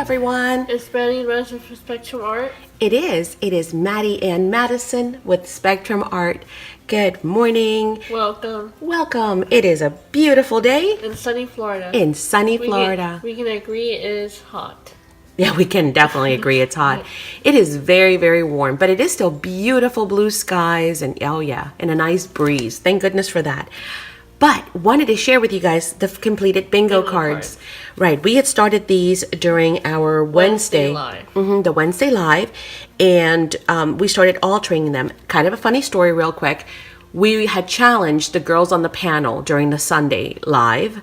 everyone. It's Madi Madison from Spectrum Art. It is. It is Madi and Madison with Spectrum Art. Good morning. Welcome. Welcome. It is a beautiful day In sunny Florida. Florida. We can agree it is hot. Yeah, we can definitely agree it's hot. It is very, very warm, but it is still beautiful blue skies and and a nice breeze. Thank goodness for that. But wanted to share with you guys the completed bingo cards. Right, we had started these during our Wednesday Live. The Wednesday Live, and we started altering them. Kind of a funny story real quick. We had challenged the girls on the panel during the Sunday Live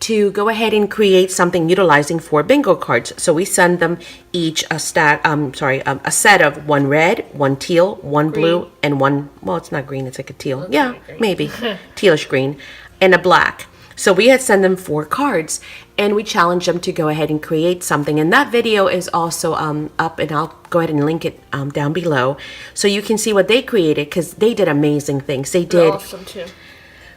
to go ahead and create something utilizing 4 bingo cards. So we send them each a set of 1 red, 1 teal, 1 blue, and 1, well, it's not green, it's like a teal. Yeah, maybe. Tealish green, and a black. So we had sent them 4 cards, and we challenged them to go ahead and create something. And that video is also up, and I'll go ahead and link it down below so you can see what they created, because they did amazing things. They did. They're awesome too.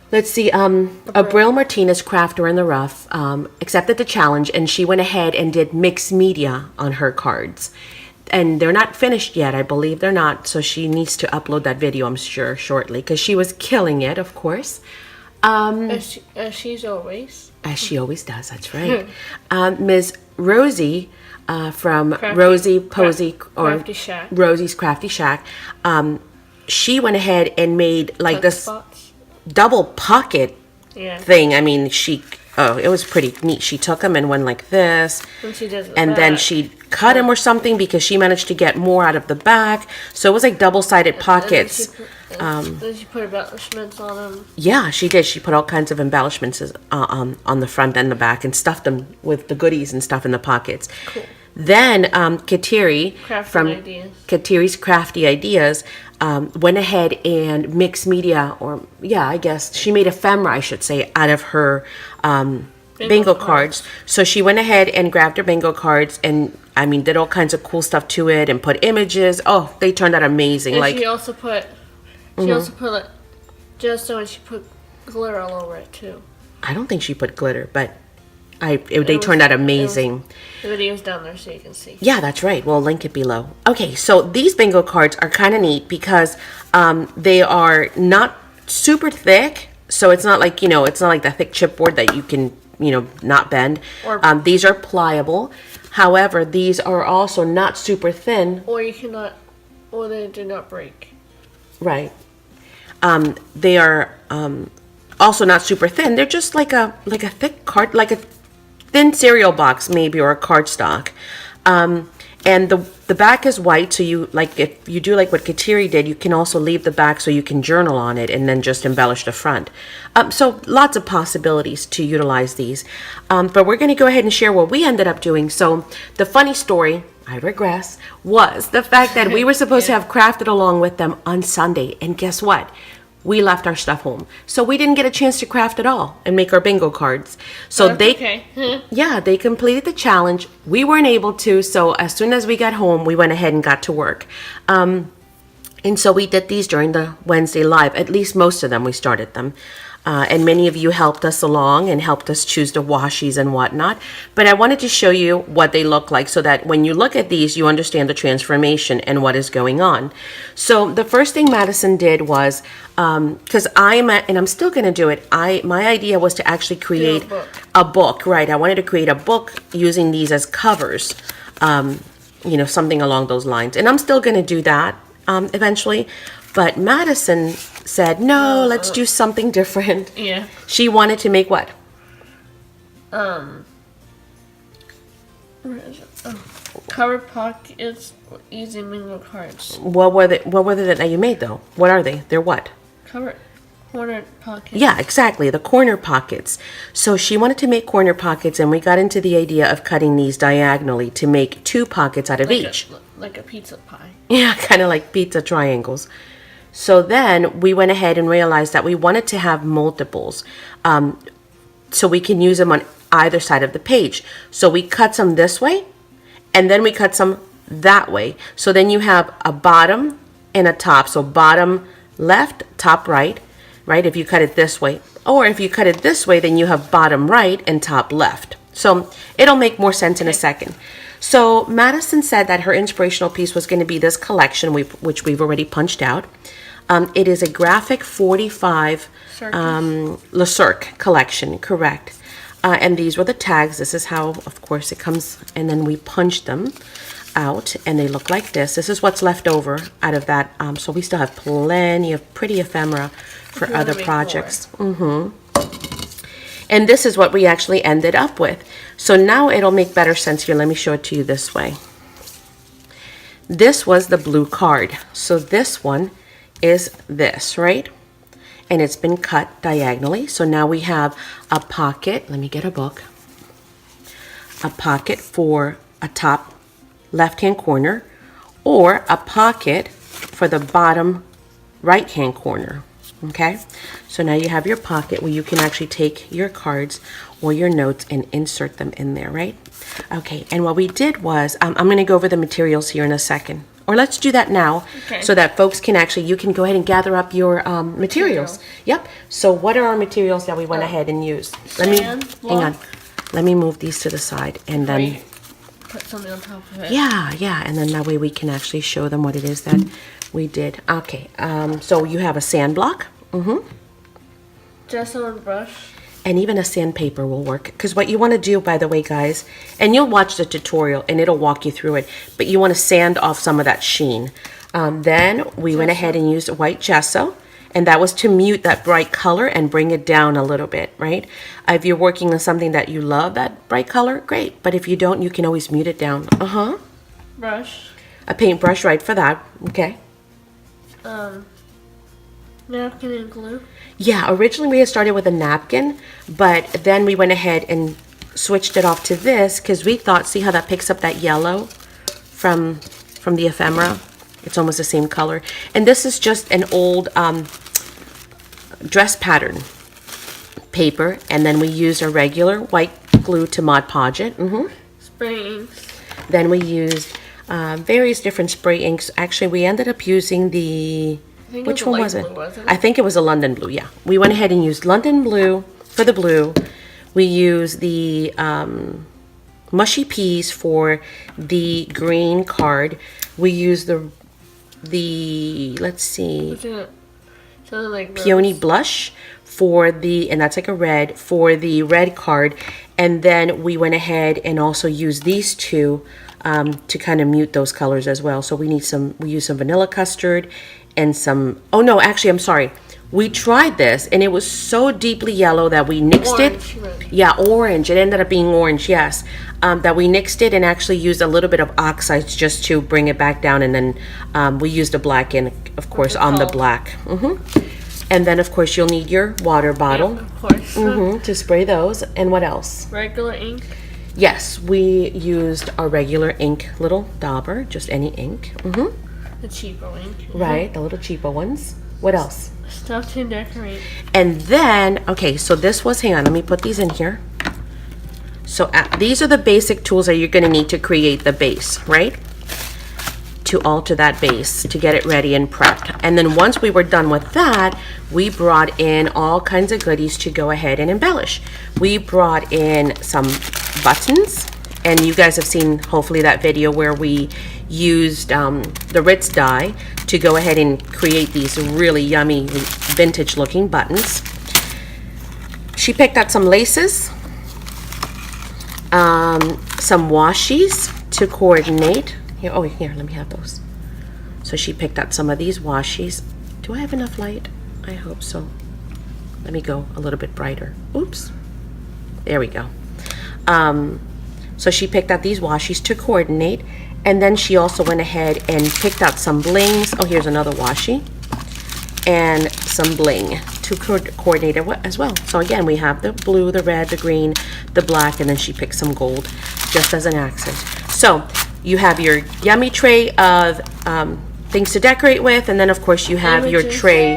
Let's see, Abril Martinez, Crafter in the Rough, accepted the challenge, and she went ahead and did mixed media on her cards. And they're not finished yet, I believe they're not, so she needs to upload that video, I'm sure, shortly, because she was killing it, of course. As she's always. As she always does, that's right. Ms. Rosie from Crafty Shack. Rosie's Crafty Shack, she went ahead and made like this Spots. double pocket thing. I mean, it was pretty neat. She took them and went like this, and then she cut them or something because she managed to get more out of the back. So it was like double-sided pockets. Then she put embellishments on them. Yeah, she did. She put all kinds of embellishments on the front and the back and stuffed them with the goodies and stuff in the pockets. Cool. Then Kateri from Kateri's Crafty Ideas went ahead and mixed media, I guess she made ephemera, I should say, out of her bingo cards. So she went ahead and grabbed her bingo cards and did all kinds of cool stuff to it and put images. Oh, they turned out amazing. And she also put like gesso, and she put glitter all over it too. I don't think she put glitter, but they turned out amazing. The video's down there so you can see. Yeah, that's right. We'll link it below. Okay, so these bingo cards are kind of neat because they are not super thick. So it's not like, it's not like the thick chipboard that you can, not bend. These are pliable. However, these are also not super thin. Or they do not break. Right. They are also not super thin. They're just like a thick card, like a thin cereal box maybe, or a cardstock. And the back is white, so if you do like what Kateri did, you can also leave the back so you can journal on it and then just embellish the front. So lots of possibilities to utilize these. But we're going to go ahead and share what we ended up doing. So the funny story, I regress, was the fact that we were supposed to have crafted along with them on Sunday. And guess what? We left our stuff home. So we didn't get a chance to craft at all and make our bingo cards. So they completed the challenge. We weren't able to. So as soon as we got home, we went ahead and got to work. And so we did these during the Wednesday Live. At least most of them, we started them. And many of you helped us along and helped us choose the washies and whatnot. But I wanted to show you what they look like so that when you look at these, you understand the transformation and what is going on. So the first thing Madison did was, because I'm still going to do it, my idea was to actually create a book. Right, I wanted to create a book using these as covers, something along those lines. And I'm still going to do that eventually. But Madison said, no, let's do something different. Yeah. She wanted to make what? Cover pockets using bingo cards. What were they that you made, though? What are they? They're what? Corner pockets. Yeah, exactly. The corner pockets. So she wanted to make corner pockets, and we got into the idea of cutting these diagonally to make 2 pockets out of each. Like a pizza pie. Yeah, kind of like pizza triangles. So then we went ahead and realized that we wanted to have multiples so we can use them on either side of the page. So we cut some this way, and then we cut some that way. So then you have a bottom and a top. So bottom left, top right, right? If you cut it this way. Or if you cut it this way, then you have bottom right and top left. So it'll make more sense in a second. So Madison said that her inspirational piece was going to be this collection, which we've already punched out. It is a graphic 45 Le Cirque collection, correct. And these were the tags. This is how, of course, it comes, and then we punch them out, and they look like this. This is what's left over out of that. So we still have plenty of pretty ephemera for other projects. And this is what we actually ended up with. So now it'll make better sense here. Let me show it to you this way. This was the blue card. So this one is this, right? And it's been cut diagonally. So now we have a pocket. Let me get a book. A pocket for a top left-hand corner, or a pocket for the bottom right-hand corner. Okay, so now you have your pocket where you can actually take your cards or your notes and insert them in there, right? Okay, and what we did was, I'm going to go over the materials here in a second. Or let's do that now, so that folks can actually, you can go ahead and gather up your materials. Yep, so what are our materials that we went ahead and used? Hang on. Let me move these to the side, and then put something on top of it. Yeah, and then that way we can actually show them what it is that we did. Okay, so you have a sand block. Just on a brush. And even a sandpaper will work. Because what you want to do, by the way, guys, and you'll watch the tutorial and it'll walk you through it, but you want to sand off some of that sheen. Then we went ahead and used white gesso, and that was to mute that bright color and bring it down a little bit, right? If you're working on something that you love, that bright color, great. But if you don't, you can always mute it down. Brush. A paintbrush, right, for that. Okay. Napkin and glue. Yeah, originally we had started with a napkin, but then we went ahead and switched it off to this because we thought, see how that picks up that yellow from the ephemera? It's almost the same color. And this is just an old dress pattern paper, and then we used a regular white glue to Mod Podge it. Spray inks. Then we used various different spray inks. Actually, we ended up using the... Which one was it? I think it was a London blue, yeah. We went ahead and used London blue for the blue. We used the mushy peas for the green card. We used the let's see, like peony blush for the, and that's like a red, for the red card. And then we went ahead and also used these two to kind of mute those colors as well. So we used some vanilla custard and some, oh no, actually, I'm sorry. We tried this and it was so deeply yellow that we nixed it. Right. Yeah, orange. It ended up being orange, yes. That we nixed it and actually used a little bit of oxides just to bring it back down. And then we used a black ink, of course, on the black. And then, of course, you'll need your water bottle. Yeah, of course. To spray those. And what else? Regular ink. Yes, we used our regular ink, little dauber, just any ink. The cheaper ink. Right, the little cheaper ones. What else? Stuff to decorate. And then, okay, so this was, hang on, let me put these in here. So these are the basic tools that you're going to need to create the base, right? To alter that base, to get it ready and prepped. And then once we were done with that, we brought in all kinds of goodies to go ahead and embellish. We brought in some buttons, and you guys have seen, hopefully, that video where we used the Ritz die to go ahead and create these really yummy vintage looking buttons. She picked out some laces, some washies to coordinate. Here, oh, here, let me have those. So she picked out some of these washies. Do I have enough light? I hope so. Let me go a little bit brighter. Oops. There we go. So she picked out these washies to coordinate. And then she also went ahead and picked out some blings. Oh, here's another washi. And some bling to coordinate it as well. So again, we have the blue, the red, the green, the black, and then she picked some gold just as an accent. So you have your yummy tray of things to decorate with. And then, of course, you have your tray.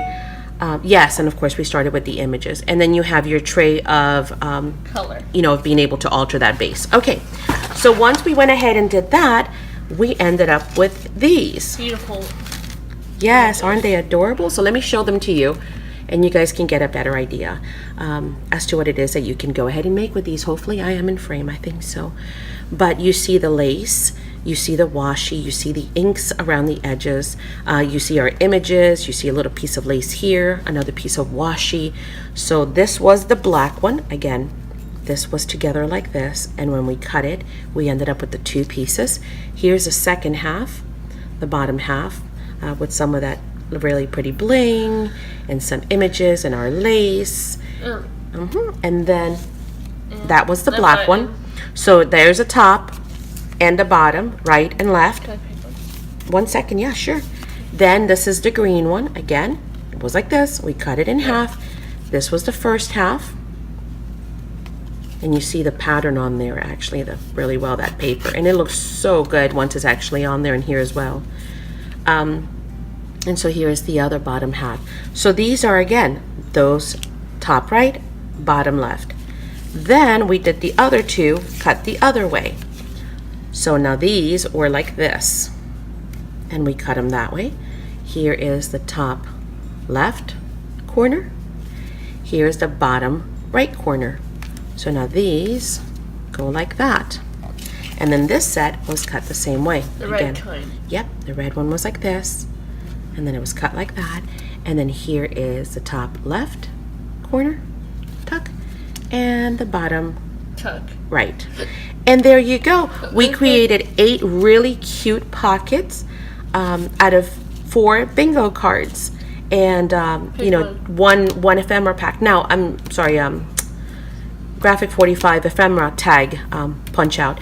Yes, and of course, we started with the images. And then you have your tray of color. You know, of being able to alter that base. Okay, so once we went ahead and did that, we ended up with these. Beautiful. Yes, aren't they adorable? So let me show them to you. and you guys can get a better idea as to what it is that you can go ahead and make with these. Hopefully I am in frame, I think so. But you see the lace, you see the washi, you see the inks around the edges, you see our images, you see a little piece of lace here, another piece of washi. So this was the black one. Again, this was together like this, and when we cut it, we ended up with the two pieces. Here's the second half, the bottom half, with some of that really pretty bling and some images and our lace. And then that was the black one. So there's a top and a bottom, right and left. 1 second, yeah, sure. Then this is the green one. Again, it was like this. We cut it in half. This was the first half. And you see the pattern on there, actually, really well, that paper. And it looks so good once it's actually on there, and here as well. And so here is the other bottom half. So these are, again, those top right, bottom left. Then we did the other two, cut the other way. So now these were like this, and we cut them that way. Here is the top left corner. Here's the bottom right corner. So now these go like that. And then this set was cut the same way. The red kind. Yep, the red one was like this. And then it was cut like that. And then here is the top left corner, tuck, and the bottom tuck. Right. And there you go. We created 8 really cute pockets out of 4 bingo cards. And, you know, one ephemera pack. Now, I'm sorry, Graphic 45 ephemera tag punch out.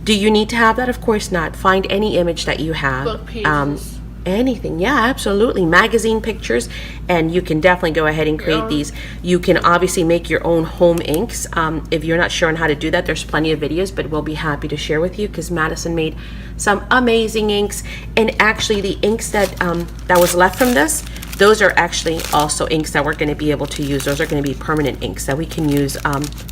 Do you need to have that? Of course not. Find any image that you have. Book pages. Anything, yeah, absolutely. Magazine pictures, and you can definitely go ahead and create these. You can obviously make your own home inks. If you're not sure on how to do that, there's plenty of videos, but we'll be happy to share with you because Madison made some amazing inks. And actually, the inks that that was left from this, those are actually also inks that we're going to be able to use. Those are going to be permanent inks that we can use,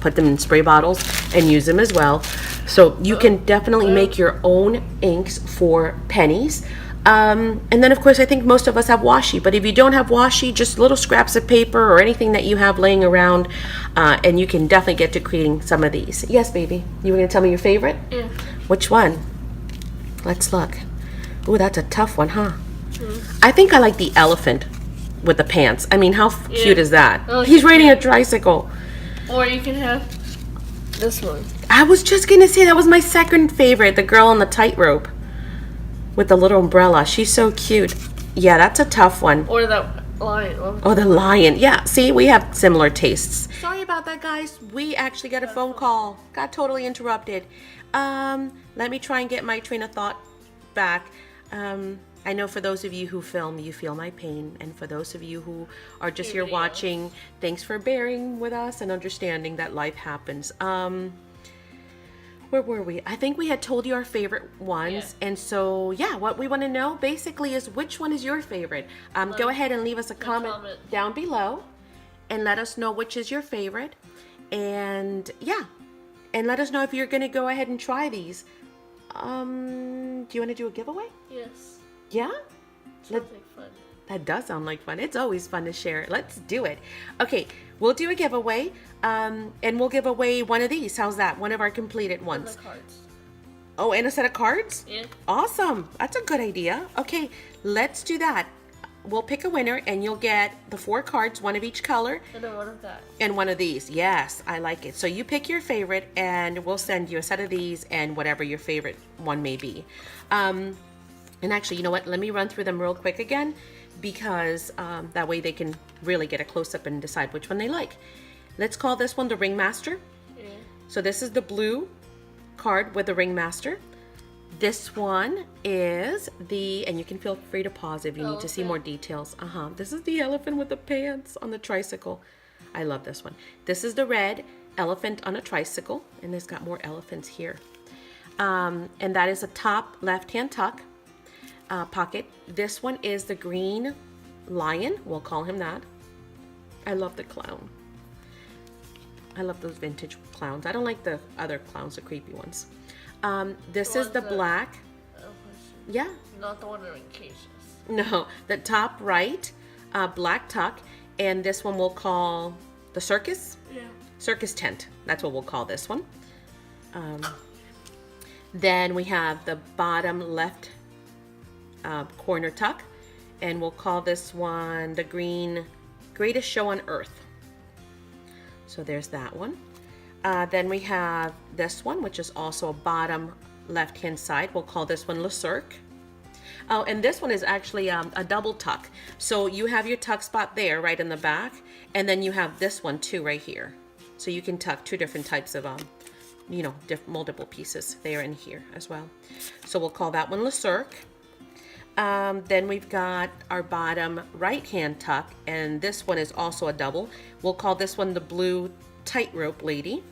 put them in spray bottles and use them as well. So you can definitely make your own inks for pennies. And then of course I think most of us have washi, but if you don't have washi, just little scraps of paper or anything that you have laying around, and you can definitely get to creating some of these. Yes, baby, you were going to tell me your favorite? Yeah. Which one? Let's look. Ooh, that's a tough one, huh? I think I like the elephant with the pants. I mean, how cute is that? Oh, he's riding a tricycle. Or you can have this one. I was just going to say that was my second favorite, the girl on the tightrope with the little umbrella. She's so cute. Yeah, that's a tough one. Or the lion. Oh, the lion. Yeah, see, we have similar tastes. Sorry about that, guys. We actually got a phone call. Got totally interrupted. Let me try and get my train of thought back. I know for those of you who film, you feel my pain. And for those of you who are just here watching, thanks for bearing with us and understanding that life happens. Where were we? I think we had told you our favorite ones. And so, yeah, what we want to know basically is which one is your favorite. Go ahead and leave us a comment down below and let us know which is your favorite. And yeah, and let us know if you're going to go ahead and try these. Do you want to do a giveaway? Yes. Yeah? Sounds like fun. That does sound like fun. It's always fun to share. Let's do it. Okay, we'll do a giveaway, and we'll give away one of these. How's that? One of our completed ones. And the cards. Oh, and a set of cards? Yeah. Awesome. That's a good idea. Okay, let's do that. We'll pick a winner, and you'll get the 4 cards, one of each color. And then one of that. And one of these. Yes, I like it. So you pick your favorite, and we'll send you a set of these and whatever your favorite one may be. And actually, you know what? Let me run through them real quick again, because that way they can really get a close-up and decide which one they like. Let's call this one the Ringmaster. Yeah. So this is the blue card with the Ringmaster. This one is the, and you can feel free to pause if you need to see more details. This is the elephant with the pants on the tricycle. I love this one. This is the red elephant on a tricycle, and it's got more elephants here. And that is a top left-hand tuck pocket. This one is the green lion. We'll call him that. I love the clown. I love those vintage clowns. I don't like the other clowns, the creepy ones. This is the black. Yeah. Not the one in cages. No, the top right black tuck, And this one we'll call the circus. Yeah. Circus tent. That's what we'll call this one. Then we have the bottom left corner tuck. And we'll call this one the greatest show on earth. So there's that one. Then we have this one, which is also a bottom left-hand side. We'll call this one Le Cirque. Oh, and this one is actually a double tuck. So you have your tuck spot there, right in the back, and then you have this one too, right here. So you can tuck two different types of, multiple pieces there and here as well. So we'll call that one Le Cirque. Then we've got our bottom right-hand tuck, and this one is also a double. We'll call this one the blue tightrope lady.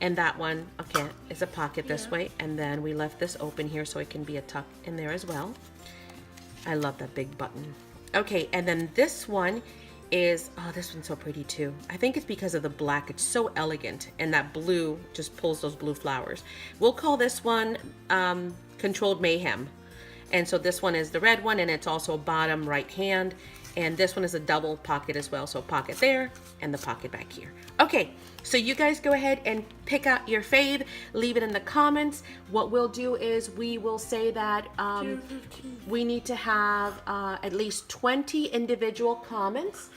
And that one, okay, is a pocket this way. And then we left this open here so it can be a tuck in there as well. I love that big button. Okay, and then this one is, oh, this one's so pretty too. I think it's because of the black. It's so elegant. And that blue just pulls those blue flowers. We'll call this one Controlled Mayhem. And so this one is the red one, and it's also bottom right hand. And this one is a double pocket as well. So pocket there and the pocket back here. Okay, so you guys go ahead and pick out your fave. Leave it in the comments. What we'll do is we will say that we need to have at least 20 individual comments.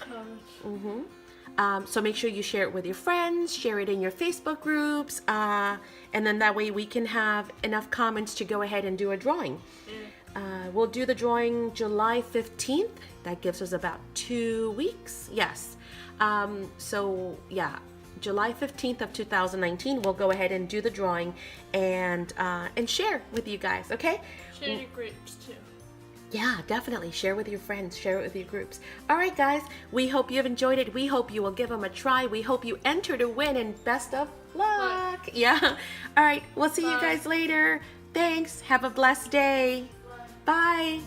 So make sure you share it with your friends, share it in your Facebook groups, and then that way we can have enough comments to go ahead and do a drawing. We'll do the drawing July 15th. That gives us about 2 weeks. Yes. So yeah, July 15th of 2019, we'll go ahead and do the drawing and share with you guys, okay? Share your groups too. Yeah, definitely. Share with your friends. Share it with your groups. All right, guys. We hope you've enjoyed it. We hope you will give them a try. We hope you enter to win, and best of luck. Yeah. All right. We'll see you guys later. Thanks. Have a blessed day. Bye.